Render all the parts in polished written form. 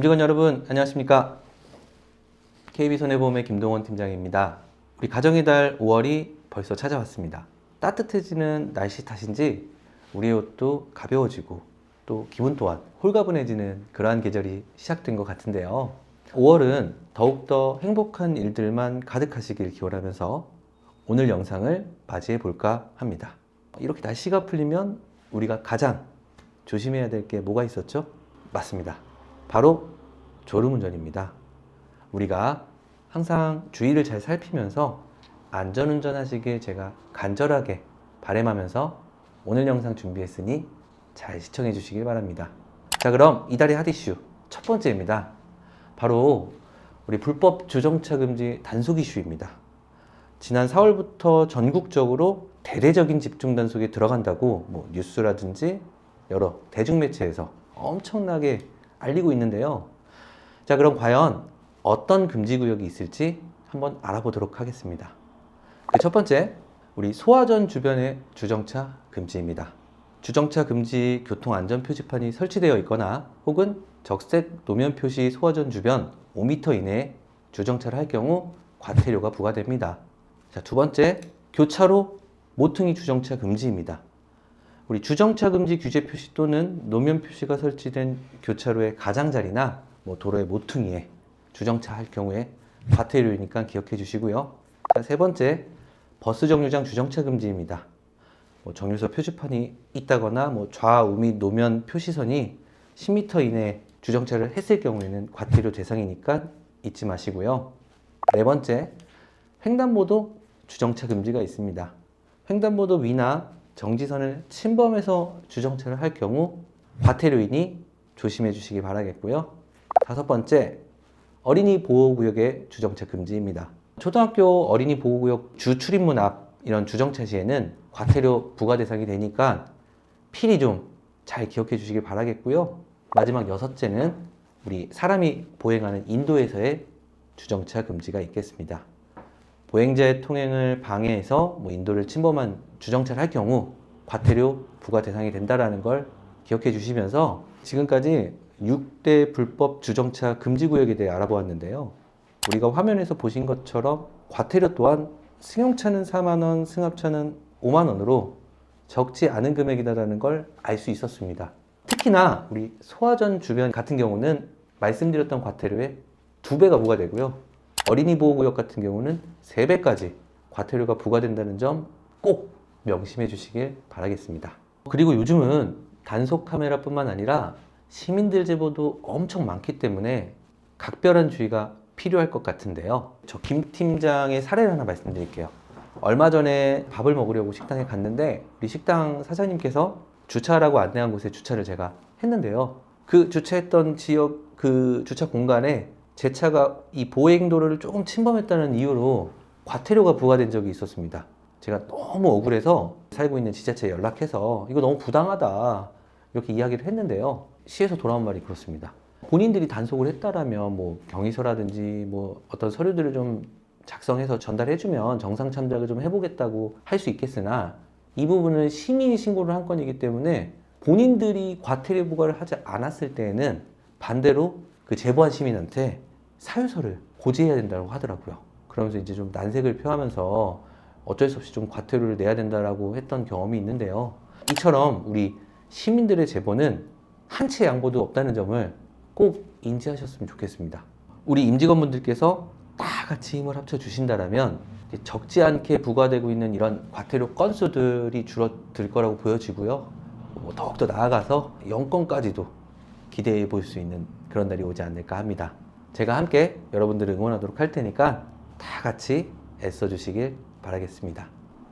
임직원 여러분 안녕하십니까? KB손해보험의 김동원 팀장입니다. 우리 가정의 달 5월이 벌써 찾아왔습니다. 따뜻해지는 날씨 탓인지 우리의 옷도 가벼워지고 또 기분 또한 홀가분해지는 그러한 계절이 시작된 것 같은데요. 5월은 더욱더 행복한 일들만 가득하시길 기원하면서 오늘 영상을 맞이해 볼까 합니다. 이렇게 날씨가 풀리면 우리가 가장 조심해야 될 게 뭐가 있었죠? 맞습니다. 바로 졸음운전입니다. 우리가 항상 주의를 잘 살피면서 안전운전 하시길 제가 간절하게 바람하면서 오늘 영상 준비했으니 잘 시청해 주시길 바랍니다. 자, 그럼 이달의 핫 이슈 첫 번째입니다. 바로 우리 불법 주정차 금지 단속 이슈입니다. 지난 4월부터 전국적으로 대대적인 집중 단속에 들어간다고 뉴스라든지 여러 대중매체에서 엄청나게 알리고 있는데요. 자, 그럼 과연 어떤 금지구역이 있을지 한번 알아보도록 하겠습니다. 그 첫 번째, 우리 소화전 주변의 주정차 금지입니다. 주정차 금지 교통안전 표지판이 설치되어 있거나 혹은 적색 노면 표시 소화전 주변 5m 이내에 주정차를 할 경우 과태료가 부과됩니다. 자, 두 번째, 교차로 모퉁이 주정차 금지입니다. 우리 주정차 금지 규제 표시 또는 노면 표시가 설치된 교차로의 가장자리나 도로의 모퉁이에 주정차 할 경우에 과태료이니까 기억해 주시고요. 자, 세 번째, 버스 정류장 주정차 금지입니다. 정류소 표지판이 있다거나 좌우 및 노면 표시선이 10m 이내에 주정차를 했을 경우에는 과태료 대상이니까 잊지 마시고요. 네 번째, 횡단보도 주정차 금지가 있습니다. 횡단보도 위나 정지선을 침범해서 주정차를 할 경우 과태료이니 조심해 주시기 바라겠고요. 다섯 번째, 어린이 보호구역의 주정차 금지입니다. 초등학교 어린이 보호구역 주 출입문 앞 이런 주정차 시에는 과태료 부과 대상이 되니까 필히 좀 잘 기억해 주시기 바라겠고요. 마지막 여섯째는 우리 사람이 보행하는 인도에서의 주정차 금지가 있겠습니다. 보행자의 통행을 방해해서 인도를 침범한 주정차를 할 경우 과태료 부과 대상이 된다는 걸 기억해 주시면서 지금까지 6대 불법 주정차 금지 구역에 대해 알아보았는데요. 우리가 화면에서 보신 것처럼 과태료 또한 승용차는 4만 원, 승합차는 5만 원으로 적지 않은 금액이다라는 걸 알 수 있었습니다. 특히나 우리 소화전 주변 같은 경우는 말씀드렸던 과태료의 2배가 부과되고요. 어린이 보호구역 같은 경우는 3배까지 과태료가 부과된다는 점 꼭 명심해 주시길 바라겠습니다. 그리고 요즘은 단속 카메라뿐만 아니라 시민들 제보도 엄청 많기 때문에 각별한 주의가 필요할 것 같은데요. 저 김 팀장의 사례를 하나 말씀드릴게요. 얼마 전에 밥을 먹으려고 식당에 갔는데 우리 식당 사장님께서 주차하라고 안내한 곳에 주차를 제가 했는데요. 그 주차했던 지역 그 주차 공간에 제 차가 이 보행도로를 조금 침범했다는 이유로 과태료가 부과된 적이 있었습니다. 제가 너무 억울해서 살고 있는 지자체에 연락해서 이거 너무 부당하다 이렇게 이야기를 했는데요. 시에서 돌아온 말이 그렇습니다. 본인들이 단속을 했다라면 경위서라든지 어떤 서류들을 좀 작성해서 전달해주면 정상 참작을 좀 해보겠다고 할 수 있겠으나 이 부분은 시민이 신고를 한 건이기 때문에 본인들이 과태료 부과를 하지 않았을 때에는 반대로 그 제보한 시민한테 사유서를 고지해야 된다고 하더라고요. 그러면서 이제 좀 난색을 표하면서 어쩔 수 없이 좀 과태료를 내야 된다라고 했던 경험이 있는데요. 이처럼 우리 시민들의 제보는 한 채 양보도 없다는 점을 꼭 인지하셨으면 좋겠습니다. 우리 임직원분들께서 다 같이 힘을 합쳐 주신다면 적지 않게 부과되고 있는 이런 과태료 건수들이 줄어들 거라고 보여지고요. 더욱더 나아가서 0건까지도 기대해 볼 수 있는 그런 날이 오지 않을까 합니다. 제가 함께 여러분들을 응원하도록 할 테니까 다 같이 애써 주시길 바라겠습니다.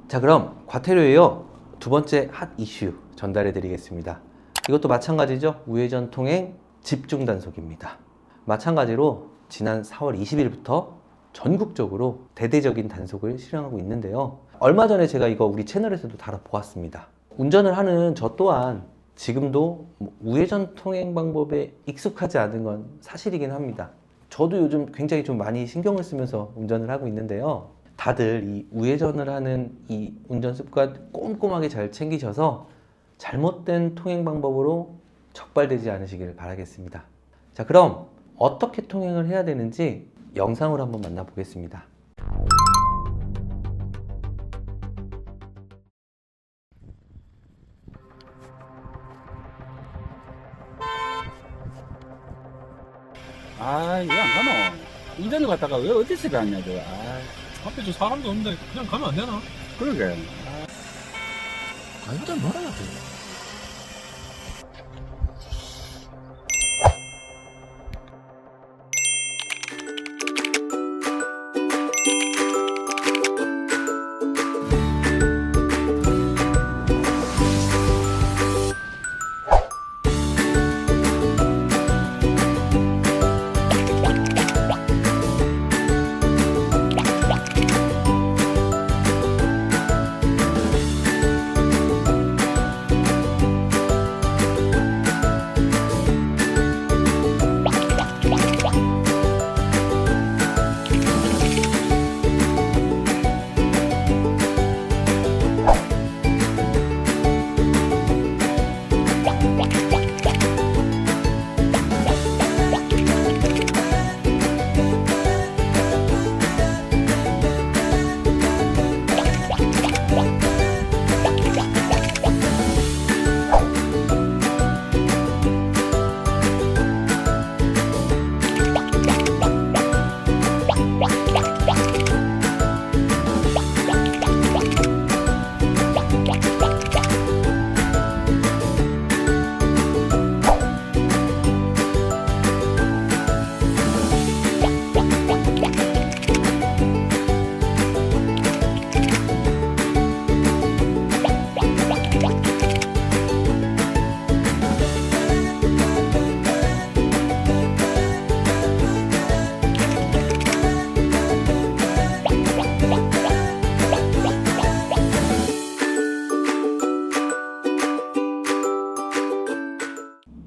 자, 그럼 과태료에 이어 두 번째 핫 이슈 전달해 드리겠습니다. 이것도 마찬가지죠. 우회전 통행 집중 단속입니다. 마찬가지로 지난 4월 20일부터 전국적으로 대대적인 단속을 실행하고 있는데요. 얼마 전에 제가 이거 우리 채널에서도 다뤄보았습니다. 운전을 하는 저 또한 지금도 우회전 통행 방법에 익숙하지 않은 건 사실이긴 합니다. 저도 요즘 굉장히 좀 많이 신경을 쓰면서 운전을 하고 있는데요. 다들 이 우회전을 하는 이 운전 습관 꼼꼼하게 잘 챙기셔서 잘못된 통행 방법으로 적발되지 않으시길 바라겠습니다. 자, 그럼 어떻게 통행을 해야 되는지 영상으로 한번 만나보겠습니다. 아, 왜 안 가노? 운전을 갔다가 왜 어디서 갔냐, 저. 앞에 저 사람도 없는데 그냥 가면 안 되나? 그러게. 가요달 말아야 돼.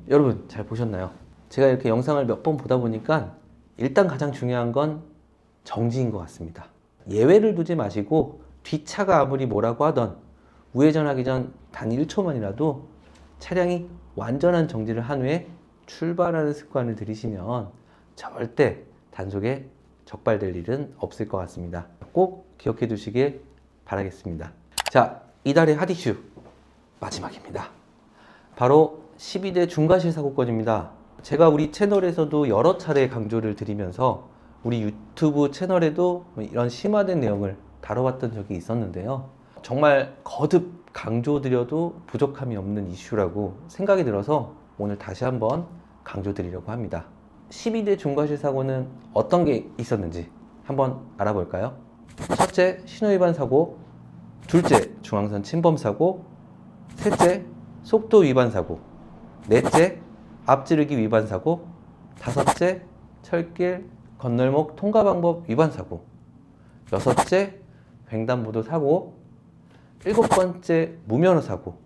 여러분 잘 보셨나요? 제가 이렇게 영상을 몇 번 보다 보니까 일단 가장 중요한 건 정지인 것 같습니다. 예외를 두지 마시고 뒷차가 아무리 뭐라고 하던 우회전하기 전 단 1초만이라도 차량이 완전한 정지를 한 후에 출발하는 습관을 들이시면 절대 단속에 적발될 일은 없을 것 같습니다. 꼭 기억해 두시길 바라겠습니다. 자, 이달의 핫 이슈 마지막입니다. 바로 12대 중과실 사고건입니다. 제가 우리 채널에서도 여러 차례 강조를 드리면서 우리 유튜브 채널에도 이런 심화된 내용을 다뤄봤던 적이 있었는데요. 정말 거듭 강조드려도 부족함이 없는 이슈라고 생각이 들어서 오늘 다시 한번 강조드리려고 합니다. 12대 중과실 사고는 어떤 게 있었는지 한번 알아볼까요? 첫째, 신호위반 사고. 둘째, 중앙선 침범 사고. 셋째, 속도 위반 사고. 넷째, 앞지르기 위반 사고. 다섯째, 철길, 건널목 통과 방법 위반 사고. 여섯째, 횡단보도 사고. 일곱 번째, 무면허 사고.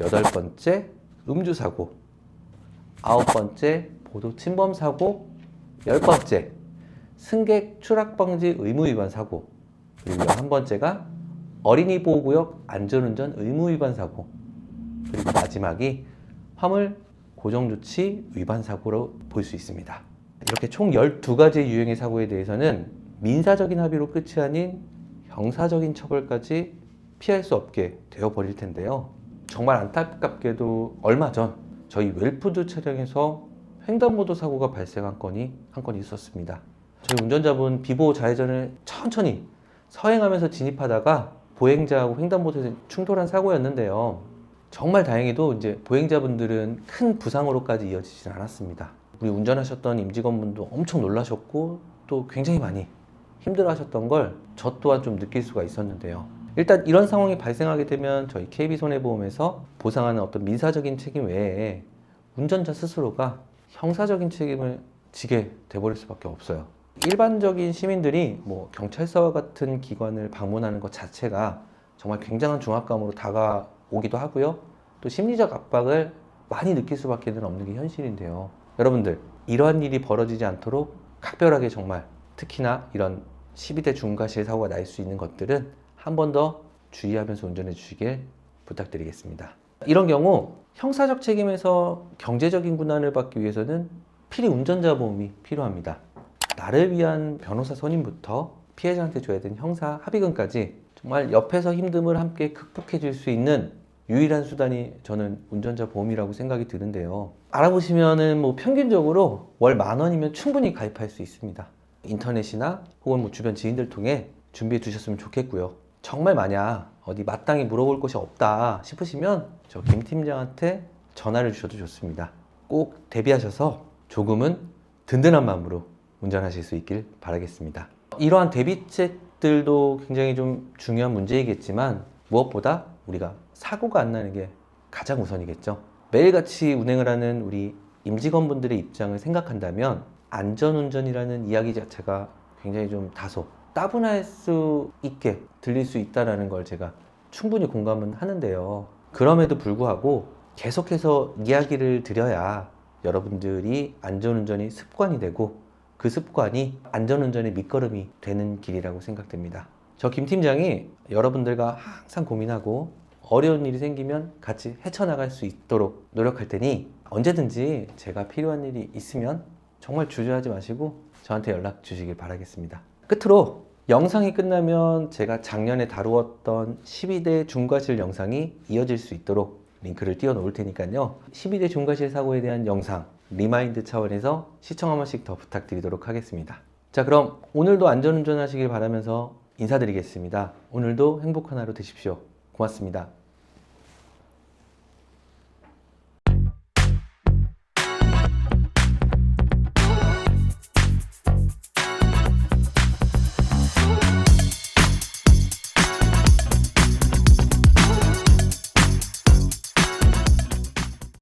여덟 번째, 음주 사고. 아홉 번째, 보도 침범 사고. 열 번째, 승객 추락 방지 의무 위반 사고. 그리고 11번째가 어린이 보호구역 안전운전 의무 위반 사고. 그리고 마지막이 화물 고정조치 위반 사고로 볼 수 있습니다. 이렇게 총 12가지의 유형의 사고에 대해서는 민사적인 합의로 끝이 아닌 형사적인 처벌까지 피할 수 없게 되어버릴 텐데요. 정말 안타깝게도 얼마 전 저희 웰푸드 차량에서 횡단보도 사고가 발생한 한 건이 있었습니다. 저희 운전자분 비보호 좌회전을 천천히 서행하면서 진입하다가 보행자하고 횡단보도에 충돌한 사고였는데요. 정말 다행히도 이제 보행자분들은 큰 부상으로까지 이어지진 않았습니다. 우리 운전하셨던 임직원분도 엄청 놀라셨고 또 굉장히 많이 힘들어하셨던 걸 저 또한 좀 느낄 수가 있었는데요. 일단 이런 상황이 발생하게 되면 저희 KB손해보험에서 보상하는 어떤 민사적인 책임 외에 운전자 스스로가 형사적인 책임을 지게 돼버릴 수밖에 없어요. 일반적인 시민들이 뭐 경찰서와 같은 기관을 방문하는 것 자체가 정말 굉장한 중압감으로 다가오기도 하고요. 또 심리적 압박을 많이 느낄 수밖에 없는 게 현실인데요. 여러분들, 이러한 일이 벌어지지 않도록 각별하게 정말 특히나 이런 12대 중과실 사고가 날 수 있는 것들은 한 번 더 주의하면서 운전해 주시길 부탁드리겠습니다. 이런 경우 형사적 책임에서 경제적인 고난을 받기 위해서는 필히 운전자 보험이 필요합니다. 나를 위한 변호사 선임부터 피해자한테 줘야 되는 형사 합의금까지 정말 옆에서 힘듦을 함께 극복해 줄 수 있는 유일한 수단이 저는 운전자 보험이라고 생각이 드는데요. 알아보시면은 뭐 평균적으로 월 10,000원이면 충분히 가입할 수 있습니다. 인터넷이나 혹은 뭐 주변 지인들 통해 준비해 두셨으면 좋겠고요. 정말 만약 어디 마땅히 물어볼 곳이 없다 싶으시면 저 김 팀장한테 전화를 주셔도 좋습니다. 꼭 대비하셔서 조금은 든든한 마음으로 운전하실 수 있길 바라겠습니다. 이러한 대비책들도 굉장히 좀 중요한 문제이겠지만 무엇보다 우리가 사고가 안 나는 게 가장 우선이겠죠. 매일같이 운행을 하는 우리 임직원분들의 입장을 생각한다면 안전운전이라는 이야기 자체가 굉장히 좀 다소 따분할 수 있게 들릴 수 있다는 걸 제가 충분히 공감은 하는데요. 그럼에도 불구하고 계속해서 이야기를 드려야 여러분들이 안전운전이 습관이 되고 그 습관이 안전운전의 밑거름이 되는 길이라고 생각됩니다. 저 김 팀장이 여러분들과 항상 고민하고 어려운 일이 생기면 같이 헤쳐나갈 수 있도록 노력할 테니 언제든지 제가 필요한 일이 있으면 정말 주저하지 마시고 저한테 연락 주시길 바라겠습니다. 끝으로 영상이 끝나면 제가 작년에 다루었던 12대 중과실 영상이 이어질 수 있도록 링크를 띄워 놓을 테니까요. 12대 중과실 사고에 대한 영상 리마인드 차원에서 시청 한 번씩 더 부탁드리도록 하겠습니다. 자, 그럼 오늘도 안전운전 하시길 바라면서 인사드리겠습니다. 오늘도 행복한 하루 되십시오. 고맙습니다.